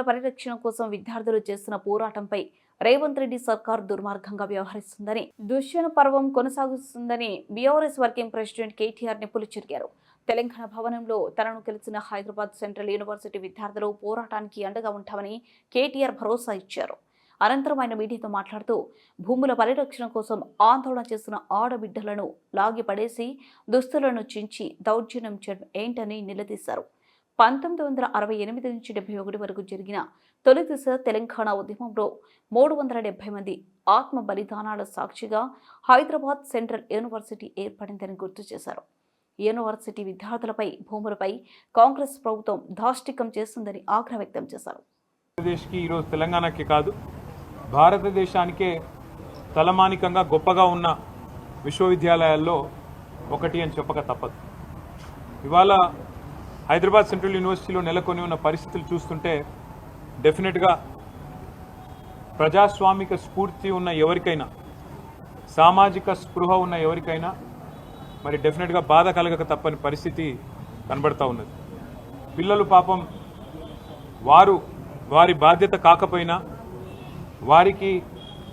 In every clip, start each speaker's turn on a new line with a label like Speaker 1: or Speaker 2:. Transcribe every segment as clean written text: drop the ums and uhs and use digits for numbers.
Speaker 1: భూముల పరిరక్షణ కోసం విద్యార్థులు చేస్తున్న పోరాటంపై రేవంత్ రెడ్డి సర్కార్ దుర్మార్గంగా వ్యవహరిస్తుందని, దుష్యన పర్వం కొనసాగుతుందని బీఆర్ఎస్ వర్కింగ్ ప్రెసిడెంట్ కేటీఆర్ నిప్పులు చెరిగారు. తెలంగాణ భవనంలో తనను కలిసిన హైదరాబాద్ సెంట్రల్ యూనివర్సిటీ విద్యార్థులు పోరాటానికి అండగా ఉంటామని కేటీఆర్ భరోసా ఇచ్చారు. అనంతరం ఆయన మీడియాతో మాట్లాడుతూ భూముల పరిరక్షణ కోసం ఆందోళన చేస్తున్న ఆడబిడ్డలను లాగి పడేసి దుస్తులను చించి దౌర్జన్యం చేయడం ఏంటని నిలదీశారు. 1968 నుంచి 71 వరకు జరిగిన తొలి దశ తెలంగాణ ఉద్యమంలో 370 మంది ఆత్మ బలిదానాల సాక్షిగా హైదరాబాద్ సెంట్రల్ యూనివర్సిటీ ఏర్పడిందని గుర్తు చేశారు. యూనివర్సిటీ విద్యార్థులపై భూములపై కాంగ్రెస్ ప్రభుత్వం దాష్టికం చేస్తుందని ఆగ్రహం వ్యక్తం చేశారు.
Speaker 2: ఈరోజు తెలంగాణకే కాదు, భారతదేశానికే తలమానికంగా గొప్పగా ఉన్న విశ్వవిద్యాలయాల్లో ఒకటి అని చెప్పక తప్పదు. ఇవాళ హైదరాబాద్ సెంట్రల్ యూనివర్సిటీలో నెలకొని ఉన్న పరిస్థితులు చూస్తుంటే డెఫినెట్గా ప్రజాస్వామిక స్ఫూర్తి ఉన్న ఎవరికైనా, సామాజిక స్పృహ ఉన్న ఎవరికైనా మరి డెఫినెట్గా బాధ కలగక తప్పని పరిస్థితి కనబడతా ఉన్నది. పిల్లలు పాపం వారి బాధ్యత కాకపోయినా వారికి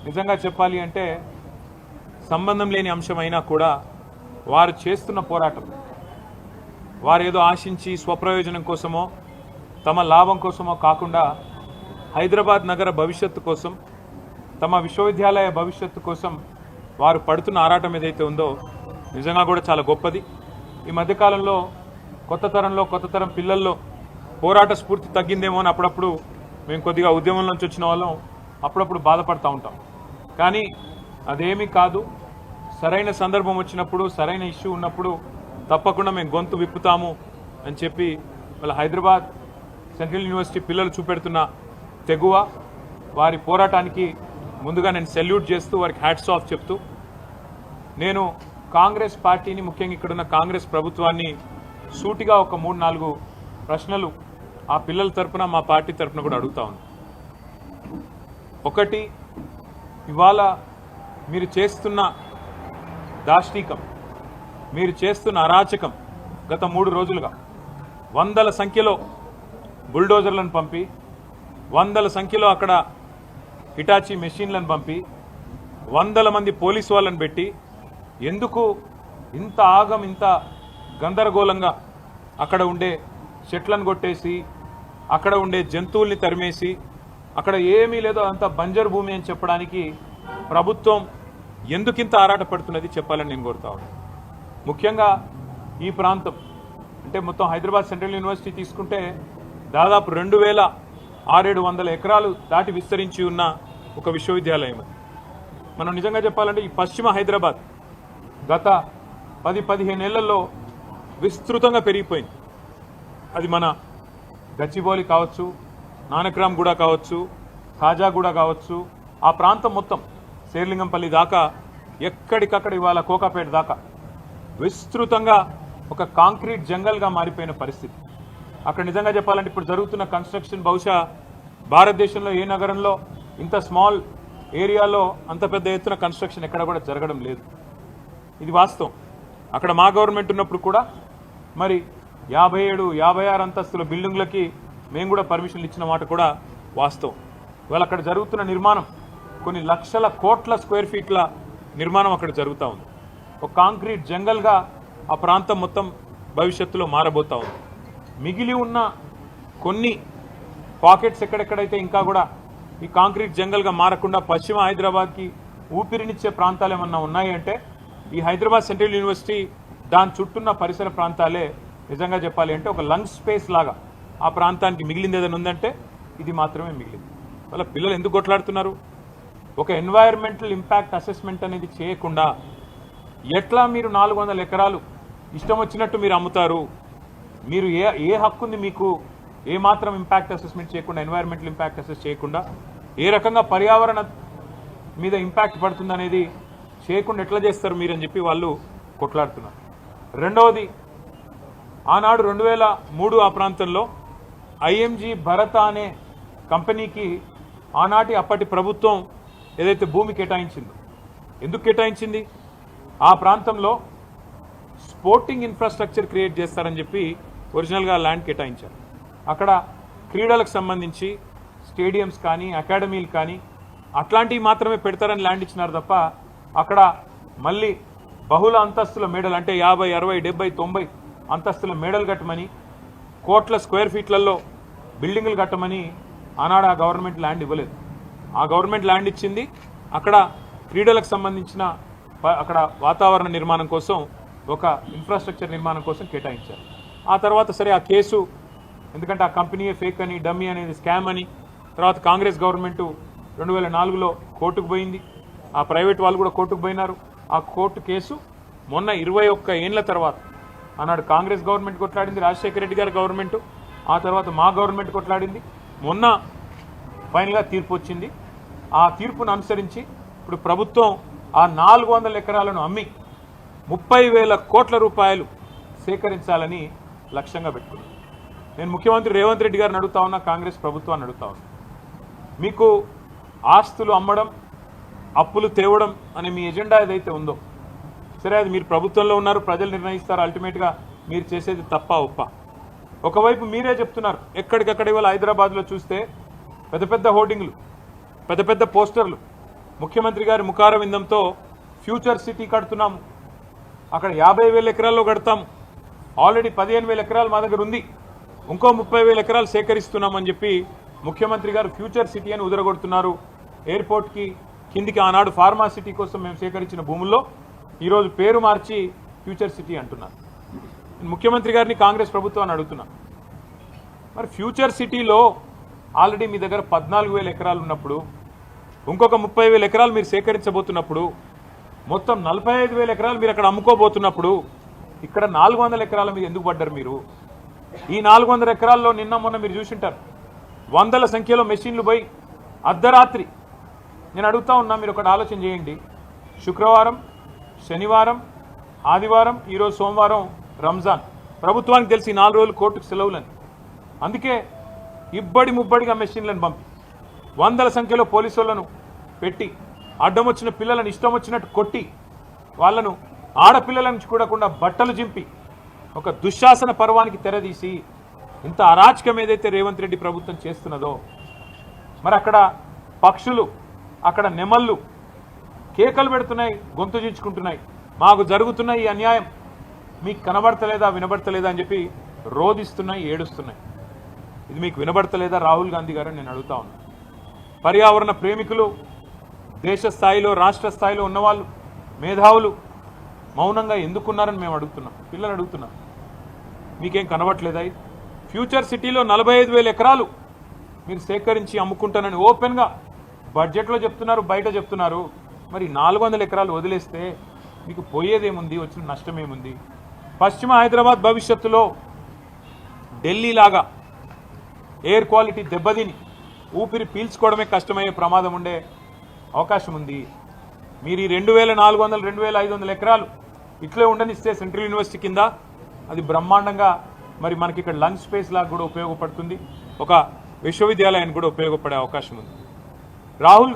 Speaker 2: నిజంగా చెప్పాలి అంటే సంబంధం లేని అంశమైనా కూడా వారు చేస్తున్న పోరాటం, వారు ఏదో ఆశించి స్వప్రయోజనం కోసమో తమ లాభం కోసమో కాకుండా హైదరాబాద్ నగర భవిష్యత్తు కోసం, తమ విశ్వవిద్యాలయ భవిష్యత్తు కోసం వారు పడుతున్న ఆరాటం ఏదైతే ఉందో నిజంగా కూడా చాలా గొప్పది. ఈ మధ్యకాలంలో కొత్త తరం పిల్లల్లో పోరాట స్ఫూర్తి తగ్గిందేమో అని అప్పుడప్పుడు మేము కొద్దిగా ఉద్యమం నుంచి వచ్చిన వాళ్ళం అప్పుడప్పుడు బాధపడుతూ ఉంటాం. కానీ అదేమీ కాదు. సరైన సందర్భం వచ్చినప్పుడు, సరైన ఇష్యూ ఉన్నప్పుడు తప్పకుండా మేము గొంతు విప్పుతాము అని చెప్పి వాళ్ళ హైదరాబాద్ సెంట్రల్ యూనివర్సిటీ పిల్లలు చూపెడుతున్న తెగువ, వారి పోరాటానికి ముందుగా నేను సెల్యూట్ చేస్తూ వారికి హ్యాట్స్ ఆఫ్ చెప్తూ, నేను కాంగ్రెస్ పార్టీని, ముఖ్యంగా ఇక్కడున్న కాంగ్రెస్ ప్రభుత్వాన్ని సూటిగా ఒక 3-4 ప్రశ్నలు ఆ పిల్లల తరపున, మా పార్టీ తరపున కూడా అడుగుతా ఉంది. ఒకటి, ఇవాళ మీరు చేస్తున్న దాష్టీకం, మీరు చేస్తున్న అరాచకం గత 3 రోజులుగా వందల సంఖ్యలో బుల్డోజర్లను పంపి, వందల సంఖ్యలో అక్కడ హిటాచీ మెషిన్లను పంపి, వందల మంది పోలీసు వాళ్ళని పెట్టి ఎందుకు ఇంత ఆగం, ఇంత గందరగోళంగా అక్కడ ఉండే చెట్లను కొట్టేసి, అక్కడ ఉండే జంతువుల్ని తరిమేసి, అక్కడ ఏమీ లేదో అంత బంజరు భూమి అని చెప్పడానికి ప్రభుత్వం ఎందుకింత ఆరాటపడుతున్నది చెప్పాలని నేను కోరుతా ఉన్నాను. ముఖ్యంగా ఈ ప్రాంతం అంటే మొత్తం హైదరాబాద్ సెంట్రల్ యూనివర్సిటీ తీసుకుంటే దాదాపు 2600 ఎకరాలు దాటి విస్తరించి ఉన్న ఒక విశ్వవిద్యాలయం. మనం నిజంగా చెప్పాలంటే ఈ పశ్చిమ హైదరాబాద్ గత 10-15 ఏళ్లలో విస్తృతంగా పెరిగిపోయింది. అది మన గచ్చిబౌలి కావచ్చు, నానక్రామ్గూడ కావచ్చు, ఖాజాగూడ కావచ్చు, ఆ ప్రాంతం మొత్తం శేర్లింగంపల్లి దాకా, ఎక్కడికక్కడ ఇవాళ కోకాపేట దాకా విస్తృతంగా ఒక కాంక్రీట్ జంగల్గా మారిపోయిన పరిస్థితి. అక్కడ నిజంగా చెప్పాలంటే ఇప్పుడు జరుగుతున్న కన్స్ట్రక్షన్ బహుశా భారతదేశంలో ఏ నగరంలో ఇంత స్మాల్ ఏరియాలో అంత పెద్ద ఎత్తున కన్స్ట్రక్షన్ ఎక్కడ కూడా జరగడం లేదు. ఇది వాస్తవం. అక్కడ మా గవర్నమెంట్ ఉన్నప్పుడు కూడా మరి 57-56 అంతస్తుల బిల్డింగ్లకి మేము కూడా పర్మిషన్లు ఇచ్చిన మాట కూడా వాస్తవం. ఇవాళ అక్కడ జరుగుతున్న నిర్మాణం కొన్ని లక్షల కోట్ల స్క్వేర్ ఫీట్ల నిర్మాణం అక్కడ జరుగుతూ ఉంది. ఒక కాంక్రీట్ జంగల్గా ఆ ప్రాంతం మొత్తం భవిష్యత్తులో మారబోతూ ఉంది. మిగిలి ఉన్న కొన్ని పాకెట్స్ ఎక్కడెక్కడైతే ఇంకా కూడా ఈ కాంక్రీట్ జంగల్గా మారకుండా పశ్చిమ హైదరాబాద్కి ఊపిరినిచ్చే ప్రాంతాలు ఏమన్నా ఉన్నాయి అంటే ఈ హైదరాబాద్ సెంట్రల్ యూనివర్సిటీ, దాని చుట్టూన్న పరిసర ప్రాంతాలే నిజంగా చెప్పాలి అంటే ఒక లంగ్ స్పేస్ లాగా ఆ ప్రాంతానికి మిగిలింది ఏదైనా ఉందంటే ఇది మాత్రమే మిగిలింది. వాళ్ళ పిల్లలు ఎందుకు కొట్లాడుతున్నారు? ఒక ఎన్వైరన్మెంటల్ ఇంపాక్ట్ అసెస్మెంట్ అనేది చేయకుండా ఎట్లా మీరు 400 ఎకరాలు ఇష్టం వచ్చినట్టు మీరు అమ్ముతారు? మీరు ఏ హక్కు ఉంది మీకు? ఏ మాత్రం ఇంపాక్ట్ అసెస్మెంట్ చేయకుండా, ఎన్వైరన్మెంటల్ ఇంపాక్ట్ అసెస్ చేయకుండా, ఏ రకంగా పర్యావరణ మీద ఇంపాక్ట్ పడుతుంది అనేది చేయకుండా ఎట్లా చేస్తారు మీరు అని చెప్పి వాళ్ళు కొట్లాడుతున్నారు. రెండవది, ఆనాడు 2003 ఆ ప్రాంతంలో ఐఎంజీ భరత అనే కంపెనీకి ఆనాటి అప్పటి ప్రభుత్వం ఏదైతే భూమి కేటాయించిందో, ఎందుకు కేటాయించింది? ఆ ప్రాంతంలో స్పోర్టింగ్ ఇన్ఫ్రాస్ట్రక్చర్ క్రియేట్ చేస్తారని చెప్పి ఒరిజినల్గా ల్యాండ్ కేటాయించారు. అక్కడ క్రీడలకు సంబంధించి స్టేడియంస్ కానీ అకాడమీలు కానీ అట్లాంటివి మాత్రమే పెడతారని ల్యాండ్ ఇచ్చినారు తప్ప అక్కడ మళ్ళీ బహుళ అంతస్తుల మేడలు అంటే 50, 60, 70, 90 అంతస్తుల మేడలు కట్టమని కోట్ల స్క్వేర్ ఫీట్లలో బిల్డింగులు కట్టమని ఆనాడు ఆ గవర్నమెంట్ ల్యాండ్ ఇవ్వలేదు. ఆ గవర్నమెంట్ ల్యాండ్ ఇచ్చింది అక్కడ క్రీడలకు సంబంధించిన అక్కడ వాతావరణ నిర్మాణం కోసం ఒక ఇన్ఫ్రాస్ట్రక్చర్ నిర్మాణం కోసం కేటాయించారు. ఆ తర్వాత సరే ఆ కేసు ఎందుకంటే ఆ కంపెనీయే ఫేక్ అని డమ్మీ అనేది స్కామ్ అని తర్వాత కాంగ్రెస్ గవర్నమెంటు 2004లో కోర్టుకు పోయింది. ఆ ప్రైవేట్ వాళ్ళు కూడా కోర్టుకు పోయినారు. ఆ కోర్టు కేసు మొన్న 21 ఏళ్ల తర్వాత ఆనాడు కాంగ్రెస్ గవర్నమెంట్ కొట్లాడింది, రాజశేఖర రెడ్డి గారి గవర్నమెంట్, ఆ తర్వాత మా గవర్నమెంట్ కొట్లాడింది. మొన్న ఫైనల్గా తీర్పు వచ్చింది. ఆ తీర్పును అనుసరించి ఇప్పుడు ప్రభుత్వం ఆ 400 ఎకరాలను అమ్మి 30,000 కోట్ల రూపాయలు సేకరించాలని లక్ష్యంగా పెట్టుకుంది. నేను ముఖ్యమంత్రి రేవంత్ రెడ్డి గారిని అడుగుతా ఉన్నా, కాంగ్రెస్ ప్రభుత్వాన్ని అడుగుతా ఉన్నా, మీకు ఆస్తులు అమ్మడం అప్పులు తేవడం అనే మీ ఎజెండా ఏదైతే ఉందో సరే అది మీరు ప్రభుత్వంలో ఉన్నారు, ప్రజలు నిర్ణయిస్తారు. అల్టిమేట్గా మీరు చేసేది తప్ప ఒప్ప. ఒకవైపు మీరే చెప్తున్నారు ఎక్కడికక్కడ ఇవాళ హైదరాబాద్లో చూస్తే పెద్ద పెద్ద హోర్డింగ్లు పెద్ద పెద్ద పోస్టర్లు ముఖ్యమంత్రి గారి ముఖార విందంతో ఫ్యూచర్ సిటీ కడుతున్నాము, అక్కడ 50,000 ఎకరాల్లో కడతాము, ఆల్రెడీ 15,000 ఎకరాలు మా దగ్గర ఉంది, ఇంకో 30,000 ఎకరాలు సేకరిస్తున్నామని చెప్పి ముఖ్యమంత్రి గారు ఫ్యూచర్ సిటీ అని ఉదరగొడుతున్నారు. ఎయిర్పోర్ట్కి కిందికి ఆనాడు ఫార్మా సిటీ కోసం మేము సేకరించిన భూముల్లో ఈరోజు పేరు మార్చి ఫ్యూచర్ సిటీ అంటున్నారు. ముఖ్యమంత్రి గారిని కాంగ్రెస్ ప్రభుత్వాన్ని అడుగుతున్నాను, మరి ఫ్యూచర్ సిటీలో ఆల్రెడీ మీ దగ్గర 14,000 ఎకరాలు ఉన్నప్పుడు ఇంకొక 30,000 ఎకరాలు మీరు సేకరించబోతున్నప్పుడు మొత్తం 45,000 ఎకరాలు మీరు అక్కడ అమ్ముకోబోతున్నప్పుడు ఇక్కడ 400 ఎకరాల మీద ఎందుకు పడ్డారు మీరు? ఈ 400 ఎకరాల్లో నిన్న మొన్న మీరు చూసింటారు వందల సంఖ్యలో మెషిన్లు పోయి అర్ధరాత్రి. నేను అడుగుతా ఉన్నా, మీరు ఒకటి ఆలోచన చేయండి, శుక్రవారం, శనివారం, ఆదివారం, ఈరోజు సోమవారం రంజాన్, ప్రభుత్వానికి తెలిసి 4 రోజులు కోర్టుకు సెలవులని, అందుకే ఇబ్బడి ముబ్బడిగా మెషిన్లను పంపి వందల సంఖ్యలో పోలీసులను పెట్టి అడ్డం వచ్చిన పిల్లలను ఇష్టం వచ్చినట్టు కొట్టి వాళ్ళను ఆడపిల్లలను చూడకుండా బట్టలు చింపి ఒక దుశ్శాసన పర్వానికి తెరదీసి ఇంత అరాచకం ఏదైతే రేవంత్ రెడ్డి ప్రభుత్వం చేస్తున్నదో, మరి అక్కడ పక్షులు అక్కడ నెమళ్ళు కేకలు పెడుతున్నాయి, గొంతు చించుకుంటున్నాయి, మాకు జరుగుతున్న ఈ అన్యాయం మీకు కనబడతలేదా వినబడతలేదా అని చెప్పి రోధిస్తున్నాయి, ఏడుస్తున్నాయి. ఇది మీకు వినబడతలేదా రాహుల్ గాంధీ గారు? నేను అడుగుతా ఉన్నా. పర్యావరణ ప్రేమికులు దేశ స్థాయిలో రాష్ట్ర స్థాయిలో ఉన్నవాళ్ళు మేధావులు మౌనంగా ఎందుకున్నారని మేము అడుగుతున్నాం, పిల్లలు అడుగుతున్నాం. మీకేం కనబడట్లేదా? ఫ్యూచర్ సిటీలో 45,000 ఎకరాలు మీరు సేకరించి అమ్ముకుంటానని ఓపెన్గా బడ్జెట్లో చెప్తున్నారు, బయట చెప్తున్నారు. మరి 400 ఎకరాలు వదిలేస్తే మీకు పోయేదేముంది, వచ్చిన నష్టమేముంది? పశ్చిమ హైదరాబాద్ భవిష్యత్తులో ఢిల్లీలాగా ఎయిర్ క్వాలిటీ దెబ్బతిని ఊపిరి పీల్చుకోవడమే కష్టమయ్యే ప్రమాదం ఉండే అవకాశం ఉంది. మీరు ఈ 2,400, 2,500 ఎకరాలు ఇట్లే ఉండనిస్తే సెంట్రల్ యూనివర్సిటీ కింద అది బ్రహ్మాండంగా మరి మనకి ఇక్కడ లంచ్ స్పేస్ లాగా కూడా ఉపయోగపడుతుంది, ఒక విశ్వవిద్యాలయానికి కూడా ఉపయోగపడే అవకాశం ఉంది. రాహుల్